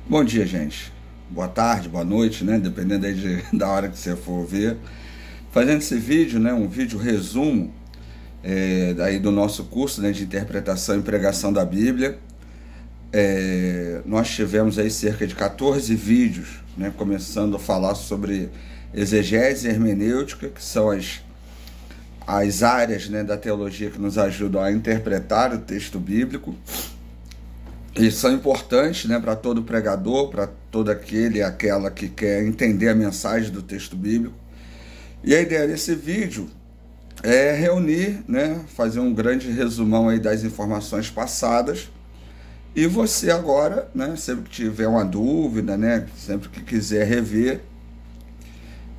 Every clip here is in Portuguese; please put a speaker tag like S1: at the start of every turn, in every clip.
S1: Bom dia, gente. Boa tarde, boa noite, né? Dependendo aí da hora que você for ver. Fazendo esse vídeo, né? Um vídeo resumo daí do nosso curso, né, de interpretação e pregação da Bíblia. Nós tivemos aí cerca de 14 vídeos, né? Começando a falar sobre exegese e hermenêutica, que são as áreas, né, da teologia que nos ajudam a interpretar o texto bíblico. E são importantes, né, para todo pregador, para todo aquele e aquela que quer entender a mensagem do texto bíblico. E a ideia desse vídeo é reunir, né, fazer um grande resumão aí das informações passadas. E você agora, né, sempre que tiver uma dúvida, né, sempre que quiser rever,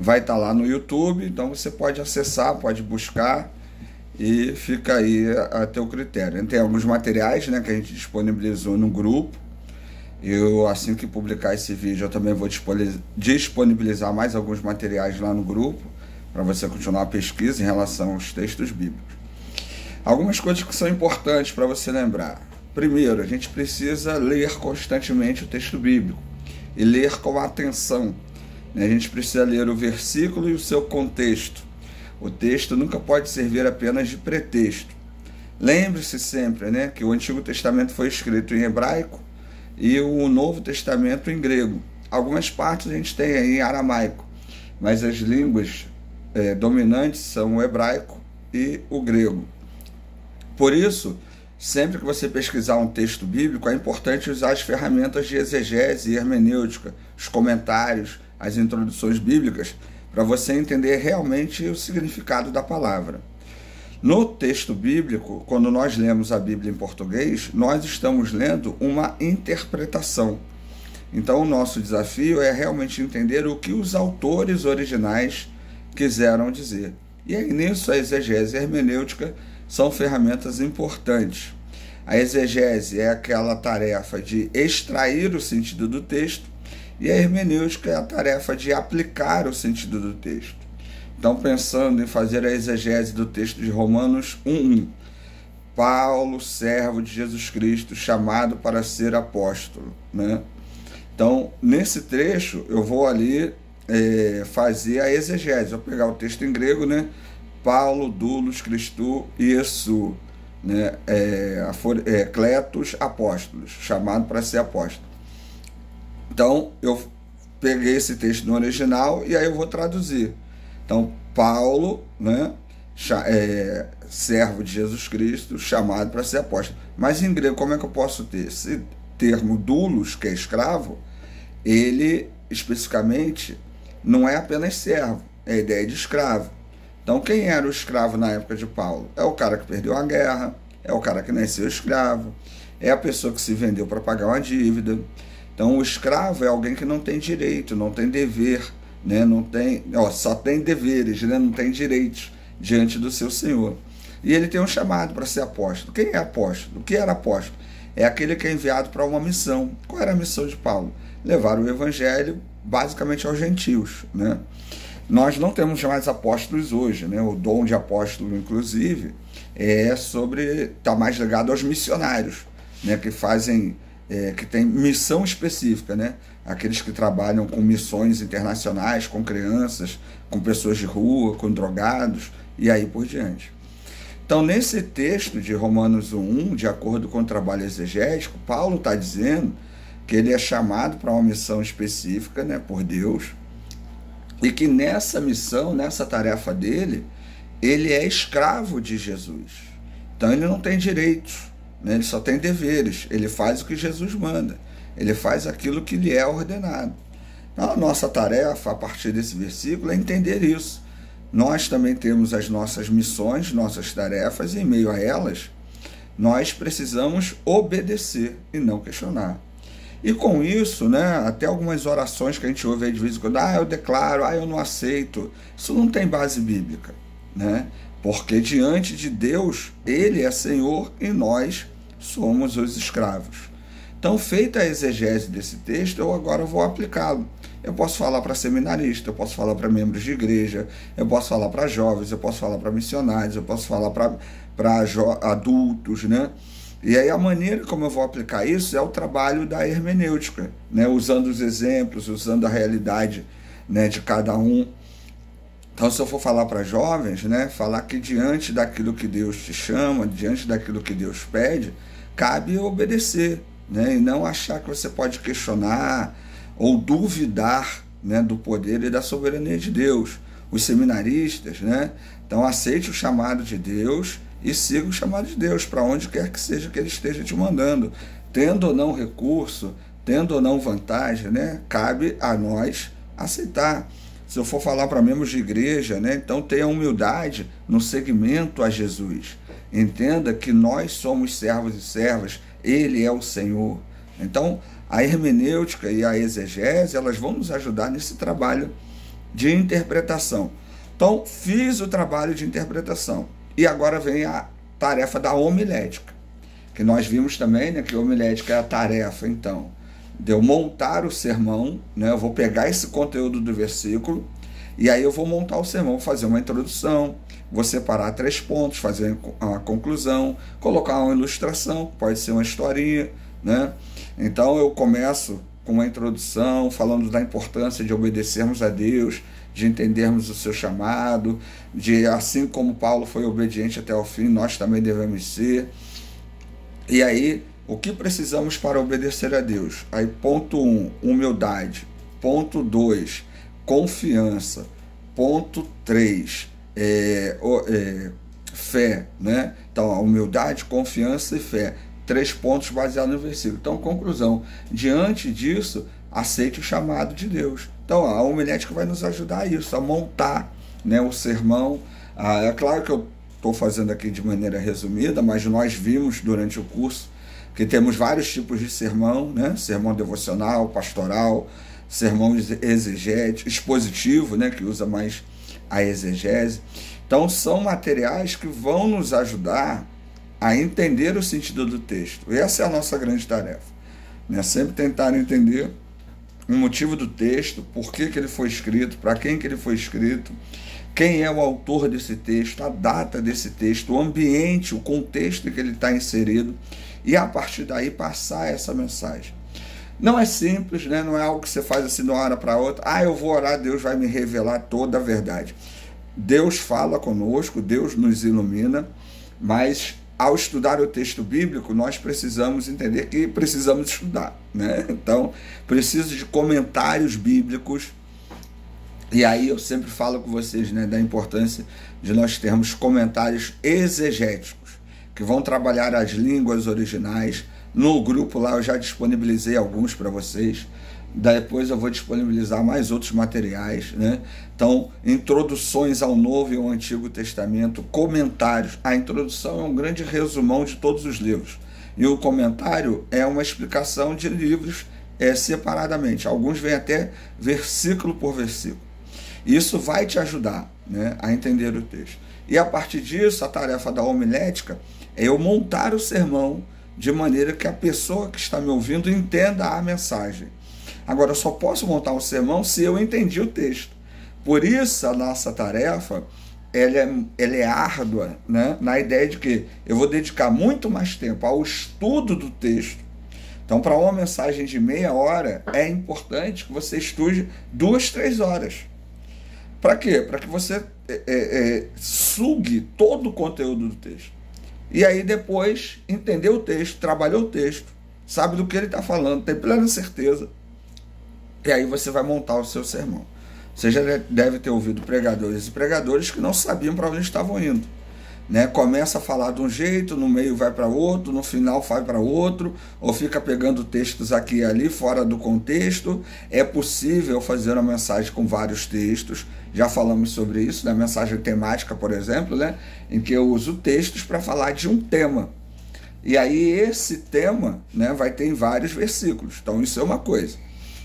S1: vai estar lá no YouTube, então você pode acessar, pode buscar e fica aí a teu critério. Tem alguns materiais, né, que a gente disponibilizou no grupo. Eu, assim que publicar esse vídeo, eu também vou disponibilizar mais alguns materiais lá no grupo para você continuar a pesquisa em relação aos textos bíblicos. Algumas coisas que são importantes para você lembrar. Primeiro, a gente precisa ler constantemente o texto bíblico e ler com atenção. A gente precisa ler o versículo e o seu contexto. O texto nunca pode servir apenas de pretexto. Lembre-se sempre, né, que o Antigo Testamento foi escrito em hebraico e o Novo Testamento em grego. Algumas partes a gente tem aí em aramaico, mas as línguas dominantes são o hebraico e o grego. Por isso, sempre que você pesquisar um texto bíblico, é importante usar as ferramentas de exegese e hermenêutica, os comentários, as introduções bíblicas, para você entender realmente o significado da palavra. No texto bíblico, quando nós lemos a Bíblia em português, nós estamos lendo uma interpretação. Então, o nosso desafio é realmente entender o que os autores originais quiseram dizer. E aí, nisso, a exegese e a hermenêutica são ferramentas importantes. A exegese é aquela tarefa de extrair o sentido do texto, e a hermenêutica é a tarefa de aplicar o sentido do texto. Então, pensando em fazer a exegese do texto de Romanos 1:1, Paulo, servo de Jesus Cristo, chamado para ser apóstolo, né? Então, nesse trecho, eu vou ali fazer a exegese. Vou pegar o texto em grego, né? Paulo, doulos, Christou, Iesu, né? Cletos, apóstolos, chamado para ser apóstolo. Então, eu peguei esse texto no original e aí eu vou traduzir. Então, Paulo, né, servo de Jesus Cristo, chamado para ser apóstolo. Mas em grego, como é que eu posso ter? Esse termo doulos, que é escravo, ele especificamente não é apenas servo, é a ideia de escravo. Então, quem era o escravo na época de Paulo? É o cara que perdeu a guerra, é o cara que nasceu escravo, é a pessoa que se vendeu para pagar uma dívida. Então, o escravo é alguém que não tem direito, não tem dever, né? Só tem deveres, né? Não tem direitos diante do seu senhor. E ele tem um chamado para ser apóstolo. Quem é apóstolo? O que era apóstolo? É aquele que é enviado para uma missão. Qual era a missão de Paulo? Levar o evangelho basicamente aos gentios, né? Nós não temos mais apóstolos hoje, né? O dom de apóstolo, inclusive, está mais ligado aos missionários, né? Que tem missão específica, né? Aqueles que trabalham com missões internacionais, com crianças, com pessoas de rua, com drogados, e aí por diante. Então, nesse texto de Romanos 1:1, de acordo com o trabalho exegético, Paulo está dizendo que ele é chamado para uma missão específica, né, por Deus, e que nessa missão, nessa tarefa dele, ele é escravo de Jesus. Então, ele não tem direitos, ele só tem deveres, ele faz o que Jesus manda, ele faz aquilo que lhe é ordenado. Então, a nossa tarefa, a partir desse versículo, é entender isso. Nós também temos as nossas missões, nossas tarefas, e em meio a elas, nós precisamos obedecer e não questionar. E com isso, né, até algumas orações que a gente ouve aí de vez em quando, eu declaro, eu não aceito, isso não tem base bíblica, né? Porque diante de Deus, Ele é Senhor e nós somos os escravos. Então, feita a exegese desse texto, eu agora vou aplicá-lo. Eu posso falar para seminarista, eu posso falar para membros de igreja, eu posso falar para jovens, eu posso falar para missionários, eu posso falar para adultos, né? E aí a maneira como eu vou aplicar isso é o trabalho da hermenêutica, né? Usando os exemplos, usando a realidade, né, de cada um. Então, se eu for falar para jovens, né, falar que diante daquilo que Deus te chama, diante daquilo que Deus pede, cabe obedecer, né, e não achar que você pode questionar ou duvidar, né, do poder e da soberania de Deus. Os seminaristas, né, então aceite o chamado de Deus e siga o chamado de Deus para onde quer que seja que Ele esteja te mandando, tendo ou não recurso, tendo ou não vantagem, né, cabe a nós aceitar. Se eu for falar para membros de igreja, né, então tenha humildade no seguimento a Jesus. Entenda que nós somos servos e servas, Ele é o Senhor. Então, a hermenêutica e a exegese, elas vão nos ajudar nesse trabalho de interpretação. Então, fiz o trabalho de interpretação. E agora vem a tarefa da homilética, que nós vimos também, né, que a homilética é a tarefa, então, de eu montar o sermão, né? Eu vou pegar esse conteúdo do versículo e aí eu vou montar o sermão, fazer uma introdução, vou separar 3 pontos, fazer uma conclusão, colocar uma ilustração, pode ser uma historinha, né? Então eu começo com uma introdução, falando da importância de obedecermos a Deus, de entendermos o seu chamado, de assim como Paulo foi obediente até o fim, nós também devemos ser. E aí, o que precisamos para obedecer a Deus? Aí, ponto 1, humildade. Ponto 2, confiança. Ponto 3, fé, né? Então, a humildade, confiança e fé. 3 pontos baseados no versículo. Então, conclusão. Diante disso, aceite o chamado de Deus. Então, a homilética vai nos ajudar a isso, a montar, né, o sermão. É claro que eu estou fazendo aqui de maneira resumida, mas nós vimos durante o curso que temos vários tipos de sermão, né? Sermão devocional, pastoral, sermão exegético, expositivo, né? Que usa mais a exegese. Então, são materiais que vão nos ajudar a entender o sentido do texto. Essa é a nossa grande tarefa, né? Sempre tentar entender o motivo do texto, por que ele foi escrito, para quem que ele foi escrito, quem é o autor desse texto, a data desse texto, o ambiente, o contexto em que ele está inserido, e a partir daí passar essa mensagem. Não é simples, né? Não é algo que você faz assim de uma hora para outra. Eu vou orar, Deus vai me revelar toda a verdade. Deus fala conosco, Deus nos ilumina, mas ao estudar o texto bíblico, nós precisamos entender que precisamos estudar, né? Então, preciso de comentários bíblicos. E aí eu sempre falo com vocês, né, da importância de nós termos comentários exegéticos, que vão trabalhar as línguas originais. No grupo lá eu já disponibilizei alguns para vocês. Depois eu vou disponibilizar mais outros materiais, né? Então, introduções ao Novo e ao Antigo Testamento, comentários. A introdução é um grande resumão de todos os livros. E o comentário é uma explicação de livros separadamente. Alguns vêm até versículo por versículo. Isso vai te ajudar, né, a entender o texto. E a partir disso, a tarefa da homilética é eu montar o sermão de maneira que a pessoa que está me ouvindo entenda a mensagem. Agora, eu só posso montar um sermão se eu entendi o texto. Por isso, a nossa tarefa ela é árdua, né, na ideia de que eu vou dedicar muito mais tempo ao estudo do texto. Então, para uma mensagem de meia hora, é importante que você estude 2, 3 horas. Para quê? Para que você sugue todo o conteúdo do texto. E aí depois entendeu o texto, trabalhou o texto, sabe do que ele está falando, tem plena certeza. E aí você vai montar o seu sermão. Você já deve ter ouvido pregadores e pregadores que não sabiam para onde estavam indo, né? Começa a falar de um jeito, no meio vai para outro, no final vai para outro, ou fica pegando textos aqui e ali fora do contexto. É possível fazer uma mensagem com vários textos, já falamos sobre isso, na mensagem temática, por exemplo, né? Em que eu uso textos para falar de um tema. E aí esse tema, né, vai ter em vários versículos. Então isso é uma coisa.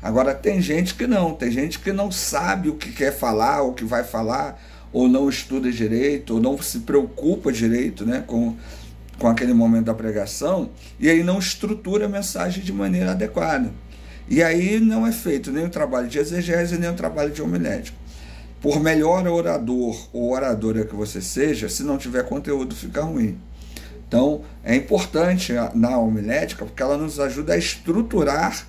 S1: Agora tem gente que não sabe o que quer falar, o que vai falar, ou não estuda direito, ou não se preocupa direito, né, com aquele momento da pregação, e aí não estrutura a mensagem de maneira adequada. E aí não é feito nem o trabalho de exegese, nem o trabalho de homilética. Por melhor orador ou oradora que você seja, se não tiver conteúdo, fica ruim. Então, é importante na homilética, porque ela nos ajuda a estruturar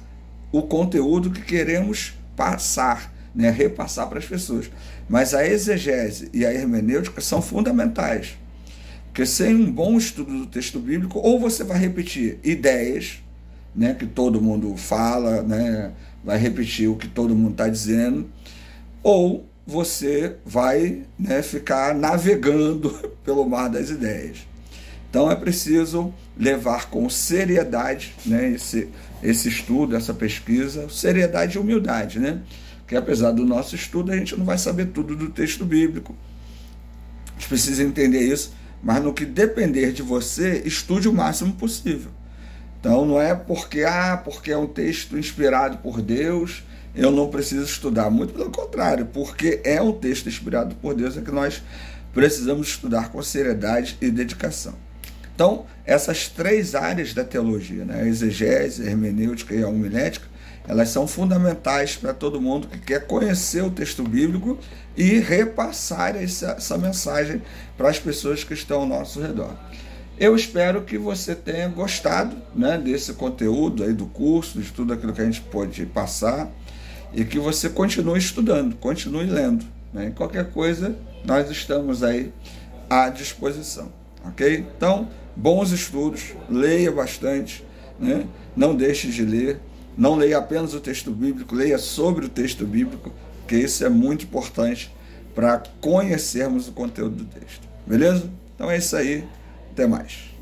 S1: o conteúdo que queremos passar, né, repassar para as pessoas. Mas a exegese e a hermenêutica são fundamentais, porque sem um bom estudo do texto bíblico, ou você vai repetir ideias, né, que todo mundo fala, né, vai repetir o que todo mundo está dizendo, ou você vai, né, ficar navegando pelo mar das ideias. Então é preciso levar com seriedade, né, esse estudo, essa pesquisa, seriedade e humildade, né? Porque apesar do nosso estudo, a gente não vai saber tudo do texto bíblico. A gente precisa entender isso, mas no que depender de você, estude o máximo possível. Então não é porque é um texto inspirado por Deus, eu não preciso estudar. Muito pelo contrário, porque é um texto inspirado por Deus, é que nós precisamos estudar com seriedade e dedicação. Então, essas três áreas da teologia, né, a exegese, a hermenêutica e a homilética, elas são fundamentais para todo mundo que quer conhecer o texto bíblico e repassar essa mensagem para as pessoas que estão ao nosso redor. Eu espero que você tenha gostado, né, desse conteúdo aí do curso, de tudo aquilo que a gente pôde passar, e que você continue estudando, continue lendo, né? Qualquer coisa, nós estamos aí à disposição, ok? Então, bons estudos, leia bastante, né? Não deixe de ler, não leia apenas o texto bíblico, leia sobre o texto bíblico, porque isso é muito importante para conhecermos o conteúdo do texto, beleza? Então é isso aí, até mais.